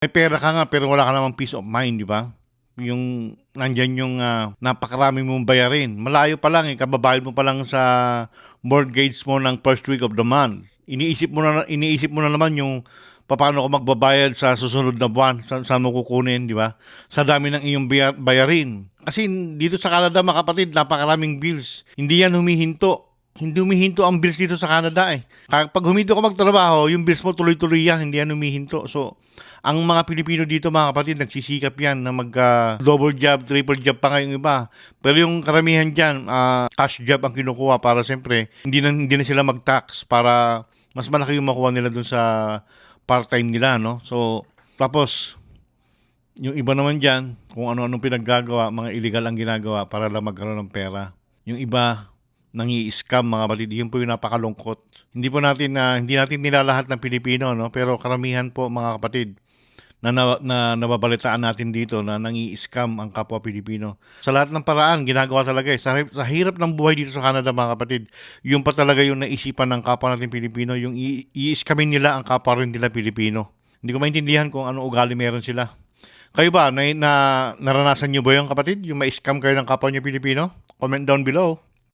May pera ka nga pero wala ka namang peace of mind, di ba? Yung nandyan yung napakarami mong bayarin. Malayo pa lang, kababayad mo pa lang sa mortgage mo ng first week of the month. Iniisip mo na naman yung paano ko magbabayad sa susunod na buwan, saan mo kukunin, di ba? Sa dami ng iyong bayarin. Kasi dito sa Canada, mga kapatid, napakaraming bills. Hindi yan humihinto. Hindi humihinto ang bills dito sa Canada eh. Pag huminto ka magtrabaho, yung bills mo tuloy-tuloy yan, hindi yan humihinto. So, ang mga Pilipino dito mga kapatid, nagsisikap yan na mag double job, triple job pa nga yung iba. Pero yung karamihan dyan, cash job ang kinukuha para siyempre, hindi na sila mag-tax para mas malaki yung makuha nila dun sa part-time nila, no? So, tapos, yung iba naman dyan, kung ano-anong pinaggagawa, mga illegal ang ginagawa para lang magkaroon ng pera. Yung iba, nangi-scam mga kapatid, yun po yung napakalungkot. Hindi natin nilalahat ng Pilipino, no? Pero karamihan po mga kapatid, na nababalitaan natin dito na nangi-scam ang kapwa Pilipino. Sa lahat ng paraan, ginagawa talaga eh. Sa hirap ng buhay dito sa Canada mga kapatid, yung pa talaga yung naisipan ng kapwa natin Pilipino, yung i-scamin nila ang kapwa rin nila Pilipino. Hindi ko maintindihan kung ano ugali meron sila. Kayo ba, naranasan nyo ba yung kapatid? Yung ma-scam kayo ng kapwa nyo Pilipino? Comment down below.